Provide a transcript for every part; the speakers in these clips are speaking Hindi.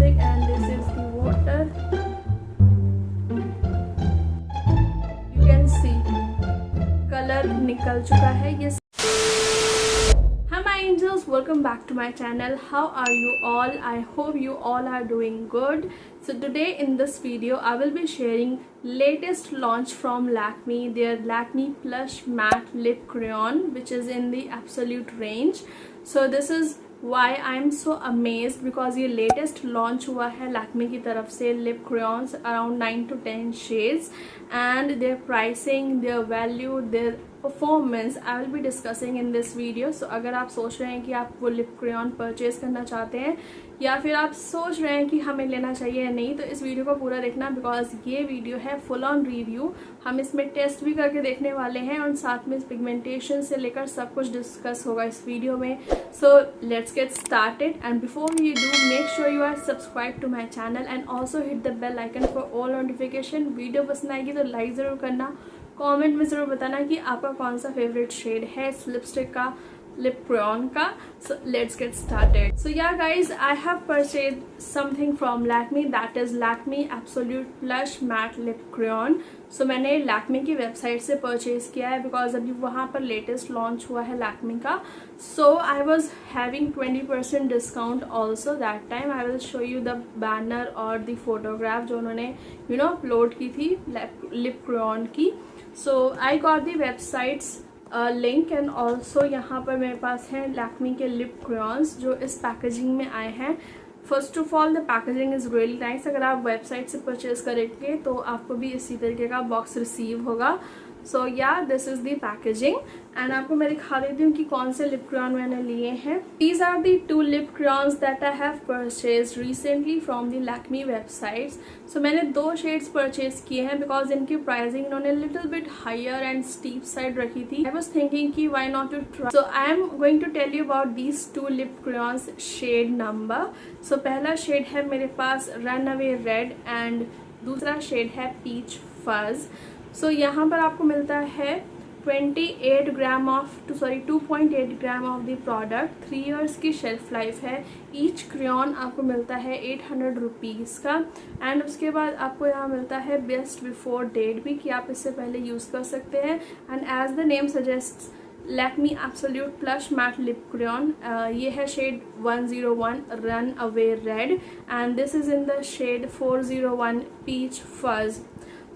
lipstick and this is the water. You can see color निकल चुका है ये. Hi my angels, welcome back to my channel. How are you all? I hope you all are doing good. So today in this video I will be sharing latest launch from Lakme, their Lakme Plush Matte Lip Crayon, which is in the absolute range. So this is why I am so amazed because ये latest launch हुआ है Lakme की तरफ से lip crayons around 9 to 10 shades and their pricing, their value, their performance I will be discussing in this video. So अगर आप सोच रहे हैं कि आप वो lip crayon purchase करना चाहते हैं या फिर आप सोच रहे हैं कि हमें लेना चाहिए या नहीं, तो इस वीडियो को पूरा देखना बिकॉज ये वीडियो है फुल ऑन रिव्यू. हम इसमें टेस्ट भी करके देखने वाले हैं और साथ में पिगमेंटेशन से लेकर सब कुछ डिस्कस होगा इस वीडियो में. So let's get started and before we do make sure you are subscribe to my channel and also hit the bell icon for all notification. Video पसंद आएगी तो लाइक ज़रूर करना, कमेंट में ज़रूर बताना कि आपका कौन सा फेवरेट शेड है इस लिपस्टिक का, lip crayon का. So let's get started. So yeah guys, I have purchased something from Lakme, that is Lakme Absolute Plush Matte Lip Crayon. So मैंने Lakme की वेबसाइट से परचेज किया है बिकॉज अभी वहाँ पर लेटेस्ट लॉन्च हुआ है Lakme का. So I was having 20% discount also that time. I will show you the banner और the photograph जो उन्होंने अपलोड की थी lip crayon की. So I got the websites link and also यहाँ पर मेरे पास है लैक्मी के लिप क्रेयॉन्स जो इस पैकेजिंग में आए हैं. First of all the packaging is really nice. अगर आप वेबसाइट से परचेज करेंगे तो आपको भी इसी तरीके का बॉक्स रिसीव होगा. सो या this is the packaging and आपको मैं दिखा देती हूँ कि कौन से लिप क्रेयॉन मैंने लिए हैं. These are the 2 lip crayons that I have purchase recently from the Lakme websites. So मैंने 2 शेड्स परचेज किए हैं बिकॉज इनकी प्राइसिंग इन्होंने little bit higher and steep side रखी थी. आई वॉज थिंकिंग कि why not to try. So I am going to tell you about these 2 lip crayons shade number. So पहला शेड है मेरे पास रन अवे रेड एंड दूसरा शेड है पीच फज. सो यहाँ पर आपको मिलता है 2.8 gram of the product. 3 years की शेल्फ लाइफ है. ईच क्रेयॉन आपको मिलता है 800 रुपीज़ का एंड उसके बाद आपको यहाँ मिलता है बेस्ट बिफोर डेट भी कि आप इससे पहले यूज़ कर सकते हैं. And as the name suggest Lakme Absolute Plush Matte Lip Crayon. ये है shade 101 Run Away Red and this is in the shade 401 Peach Fuzz.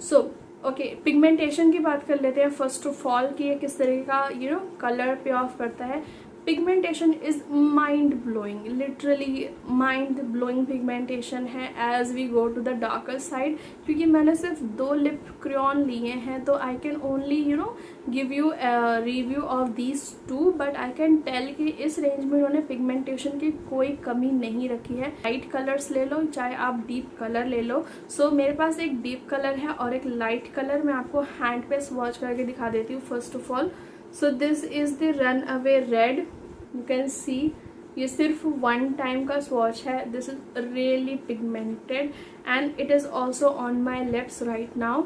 So okay, pigmentation की बात कर लेते हैं फर्स्ट ऑफ ऑल कि ये किस तरह का कलर पे ऑफ करता है. Pigmentation is mind blowing, literally mind blowing pigmentation है as we go to the darker side. क्योंकि मैंने सिर्फ 2 लिप क्रेयॉन लिए हैं तो I can only give you review of these 2 but I can tell कि इस रेंज में उन्होंने पिगमेंटेशन की कोई कमी नहीं रखी है. लाइट कलर्स ले लो चाहे आप डीप कलर ले लो. सो मेरे पास एक डीप कलर है और एक लाइट कलर. मैं आपको हैंड पे स्वॉच करके दिखा देती हूँ first of all. So this is the run away red. You can see ये सिर्फ 1 टाइम का स्वॉच है. This is really pigmented and it is also on my lips right now.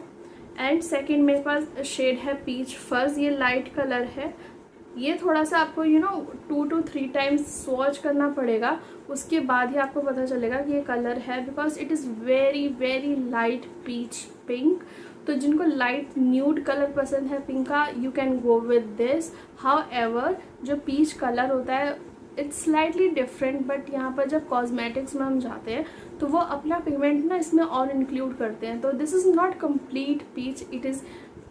And second मेरे पास शेड है पीच फज. ये लाइट कलर है. ये थोड़ा सा आपको 2 to 3 टाइम्स स्वॉच करना पड़ेगा, उसके बाद ही आपको पता चलेगा कि ये कलर है because it is very very light peach pink. तो जिनको लाइट न्यूड कलर पसंद है पिंक का, you can go with this. However जो पीच कलर होता है इट्स स्लाइटली डिफरेंट बट यहाँ पर जब कॉस्मेटिक्स में हम जाते हैं तो वो अपना पिगमेंट ना इसमें और इंक्लूड करते हैं. तो this is not complete peach, it is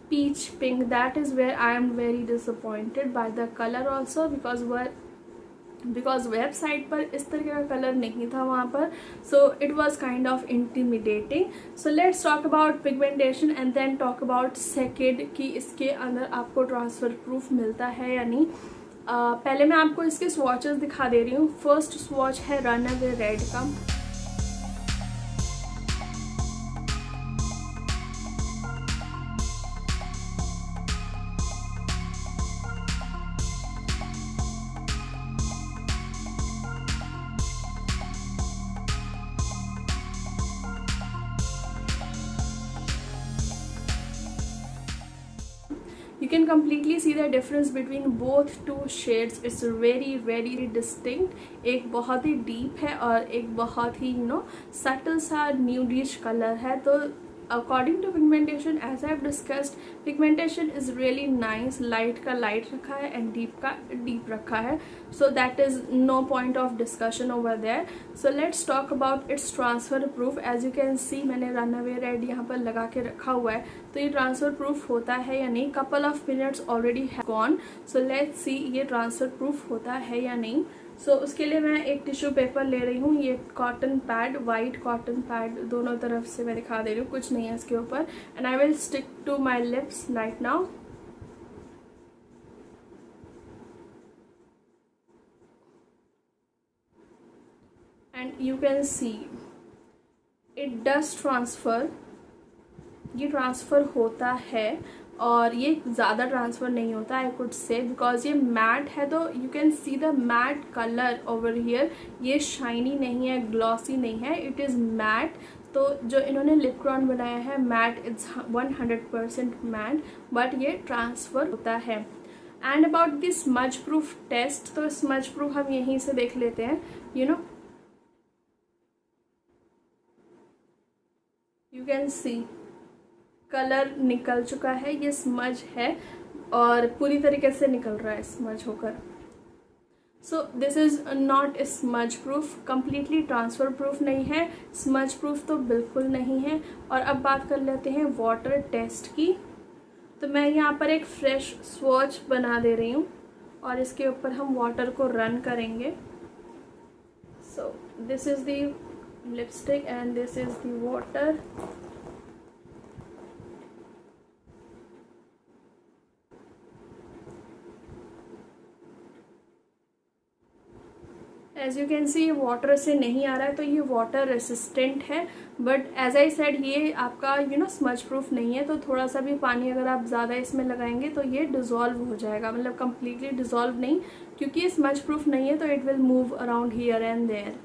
peach pink. That is where I am very disappointed by the color also because website पर इस तरह का कलर नहीं था वहाँ पर. So it was kind of intimidating. So let's talk about pigmentation and then talk about second कि इसके अंदर आपको ट्रांसफ़र प्रूफ मिलता है या नहीं. पहले मैं आपको इसके स्वॉचेस दिखा दे रही हूँ. फर्स्ट स्वॉच है रन अवे रेड का. You can completely see the difference between both two shades. It's very very distinct. एक बहुत ही deep है और एक बहुत ही subtle सा nudish color है. तो according to pigmentation, as I have discussed, pigmentation is really nice. Light का light रखा है and deep का deep रखा है. So that is no point of discussion over there. So let's talk about its transfer proof. As you can see, मैंने Runaway Red यहाँ पर लगा के रखा हुआ है. तो ये ट्रांसफ़र प्रूफ होता है या नहीं. couple of minutes already have gone. So let's see ये ट्रांसफ़र प्रूफ होता है या नहीं. उसके लिए मैं एक टिश्यू पेपर ले रही हूँ. ये cotton pad, white cotton pad, दोनों तरफ से मैं दिखा दे रही हूँ, कुछ नहीं है इसके ऊपर. And I will stick to my lips right now. And you can see it does transfer. ये ट्रांसफ़र होता है और ये ज़्यादा ट्रांसफ़र नहीं होता, आई कुड से, बिकॉज ये मैट है. तो you can see the matte colour over here. ये शाइनी नहीं है, ग्लॉसी नहीं है, इट इज़ मैट. तो जो इन्होंने लिप क्राउन बनाया है मैट, इट्स 100% मैट, बट ये ट्रांसफ़र होता है. And about the smudge proof test, तो स्मज प्रूफ हम यहीं से देख लेते हैं. यू कैन सी कलर निकल चुका है. ये स्मज है और पूरी तरीके से निकल रहा है स्मज होकर. सो this is not smudge proof. Completely transfer proof नहीं है. स्मज प्रूफ तो बिल्कुल नहीं है. और अब बात कर लेते हैं वाटर टेस्ट की. तो मैं यहाँ पर एक फ्रेश स्वॉच बना दे रही हूँ और इसके ऊपर हम वाटर को रन करेंगे. So this is the lipstick and this is the water. As you can see ये वाटर से नहीं आ रहा है, तो ये वाटर रेसिस्टेंट है. बट एज आई सेड ये आपका स्मज प्रूफ नहीं है. तो थोड़ा सा भी पानी अगर आप ज़्यादा इसमें लगाएंगे तो ये डिज़ोल्व हो जाएगा. मतलब कम्प्लीटली डिज़ोल्व नहीं, क्योंकि ये स्मज प्रूफ नहीं है. तो it will move around here and there.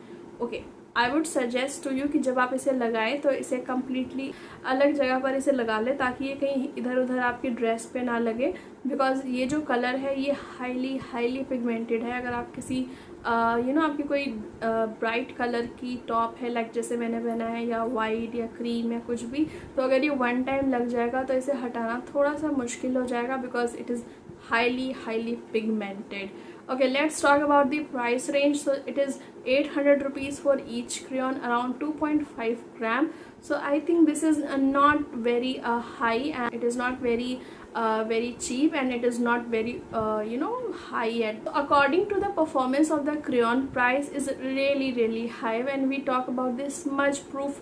Okay, I would suggest to you कि जब आप इसे लगाएं तो इसे कम्प्लीटली अलग जगह पर इसे लगा लें, ताकि ये कहीं इधर उधर आपकी ड्रेस पे ना लगे. बिकॉज ये जो कलर है ये हाईली पिगमेंटेड है. अगर आप किसी आपकी कोई ब्राइट कलर की टॉप है, लाइक जैसे मैंने पहना है, या वाइट या क्रीम या कुछ भी, तो अगर ये वन टाइम लग जाएगा तो इसे हटाना थोड़ा सा मुश्किल हो जाएगा, because it is highly pigmented. Okay, let's talk about the price range. So it is 800 rupees for each crayon, around 2.5 gram. So I think this is not very high, and it is not very cheap, and it is not very high end. According to the performance of the crayon, price is really high. When we talk about this smudge proof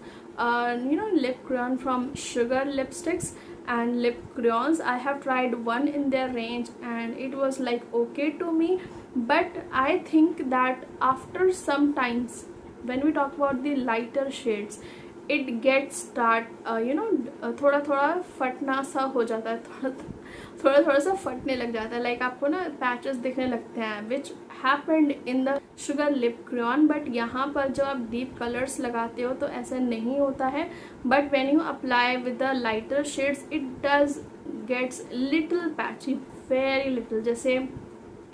lip crayon from Sugar Lipsticks and lip crayons, I have tried one in their range and it was like okay to me. But I think that after some times, when we talk about the lighter shades, it gets start थोड़ा थोड़ा फटना सा हो जाता है, थोड़ा सा फटने लग जाता है. लाइक आपको ना पैचेस दिखने लगते हैं, which happened in the sugar lip crayon. But यहाँ पर जब आप डीप कलर्स लगाते हो तो ऐसा नहीं होता है. But when you apply with the lighter shades, it does gets little patchy, very little. जैसे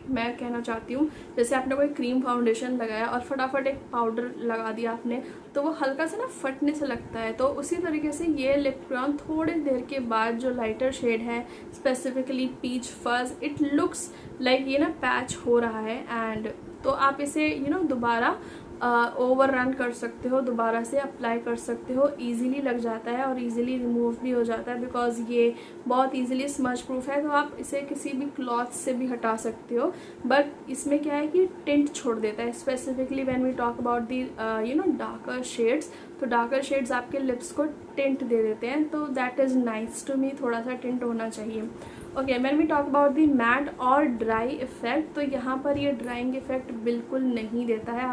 मैं कहना चाहती हूँ, जैसे आपने कोई क्रीम फाउंडेशन लगाया और फटाफट एक पाउडर लगा दिया आपने, तो वो हल्का सा ना फटने से लगता है. तो उसी तरीके से ये लिप क्रेयॉन थोड़ी देर के बाद जो लाइटर शेड है, specifically peach fuzz, it looks like ये ना पैच हो रहा है. एंड तो आप इसे दोबारा ओवर रन कर सकते हो, दोबारा से अप्लाई कर सकते हो. इजीली लग जाता है और इजीली रिमूव भी हो जाता है, बिकॉज ये बहुत इजीली स्मज प्रूफ है. तो आप इसे किसी भी क्लॉथ से भी हटा सकते हो. बट इसमें क्या है कि टिंट छोड़ देता है, specifically when we talk about the darker shades. तो डार्कर शेड्स आपके लिप्स को टिंट दे देते हैं. तो that is nice to me, थोड़ा सा टिंट होना चाहिए. Okay, when we talk about the matte और ड्राई इफेक्ट, तो यहाँ पर ये ड्राइंग इफेक्ट बिल्कुल नहीं देता है.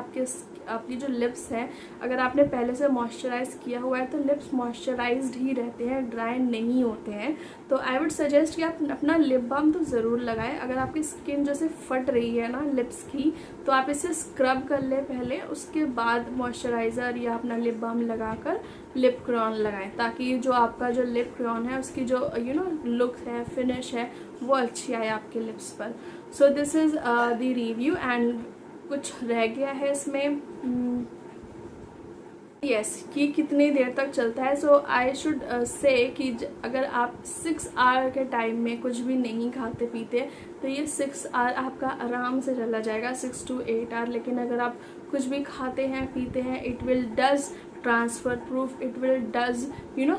आपकी जो लिप्स है, अगर आपने पहले से मॉइस्चराइज किया हुआ है तो लिप्स मॉइस्चराइज्ड ही रहते हैं, ड्राई नहीं होते हैं. तो आई वुड सजेस्ट कि आप अपना लिप बाम तो ज़रूर लगाएं. अगर आपकी स्किन जैसे फट रही है ना लिप्स की, तो आप इसे स्क्रब कर ले पहले, उसके बाद मॉइस्चराइज़र या अपना लिप बाम लगाकर लिप क्रेयॉन लगाएं, ताकि जो आपका जो लिप क्रेयॉन है उसकी जो लुक है, फिनिश फिनिश है वो अच्छी आए आपके लिप्स पर। सो this is the review and कुछ रह गया है इसमें यस कि कितनी देर तक चलता है। सो आई शुड से कि अगर आप 6 आवर के टाइम में कुछ भी नहीं खाते पीते तो ये 6 आवर आपका आराम से चला जाएगा, 6 to 8 आवर। लेकिन अगर आप कुछ भी खाते हैं पीते हैं, it will does transfer proof, it will does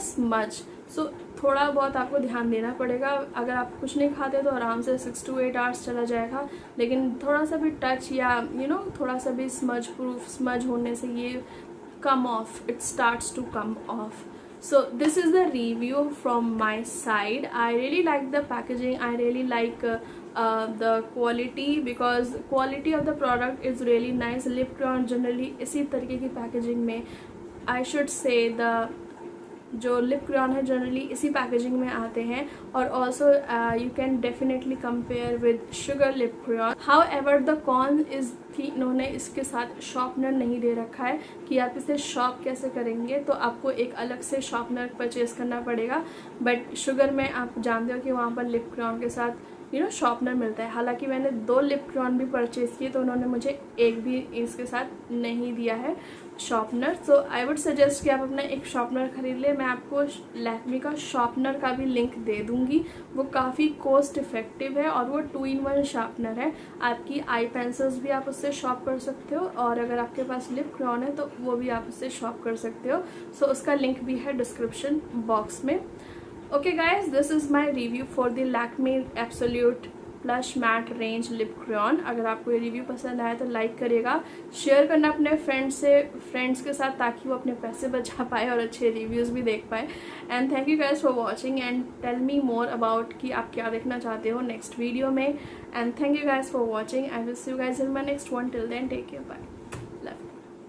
smudge. So थोड़ा बहुत आपको ध्यान देना पड़ेगा। अगर आप कुछ नहीं खाते तो आराम से 6 to 8 आवर्स चला जाएगा, लेकिन थोड़ा सा भी टच या थोड़ा सा भी स्मज प्रूफ, स्मज होने से ये come off, it starts to come off. So this is the review from my side. I really like the packaging, I really like the quality, because quality of the product is really nice. Lip Crayon generally इसी तरीके की पैकेजिंग में, I should say the जो लिप क्रेयॉन है जनरली इसी पैकेजिंग में आते हैं। और also you can definitely compare with Sugar lip crayon. However the con is कि इन्होंने इसके साथ शॉर्पनर नहीं दे रखा है कि आप इसे शॉर्प कैसे करेंगे, तो आपको एक अलग से शॉर्पनर परचेज़ करना पड़ेगा। बट शुगर में आप जानते हो कि वहाँ पर लिप क्रेयॉन के साथ शॉर्पनर मिलता है। हालांकि मैंने 2 लिप क्रेयॉन भी परचेज़ किए तो उन्होंने मुझे एक भी इसके साथ नहीं दिया है sharpener. So I would suggest कि आप अपना एक शॉर्पनर खरीद लें। मैं आपको लैक्मे का शॉर्पनर का भी लिंक दे दूँगी, वो काफ़ी कॉस्ट इफ़ेक्टिव है और वो 2-in-1 शार्पनर है। आपकी आई पेंसिल्स भी आप उससे शॉर्प कर सकते हो, और अगर आपके पास लिप क्रेयॉन है तो वो भी आप उससे शॉर्प कर सकते हो। सो उसका लिंक भी है डिस्क्रिप्शन बॉक्स में। Okay guys, this is my review for the Lakme Absolute Plush Matte Range Lip Crayon। अगर आपको ये रिव्यू पसंद आया तो लाइक करिएगा, शेयर करना अपने फ्रेंड्स के साथ ताकि वो अपने पैसे बचा पाए और अच्छे रिव्यूज़ भी देख पाए। And thank you guys for watching and tell me more about कि आप क्या देखना चाहते हो नेक्स्ट वीडियो में। And thank you guys for watching. I will see you guys in my next one. Till then take care, bye.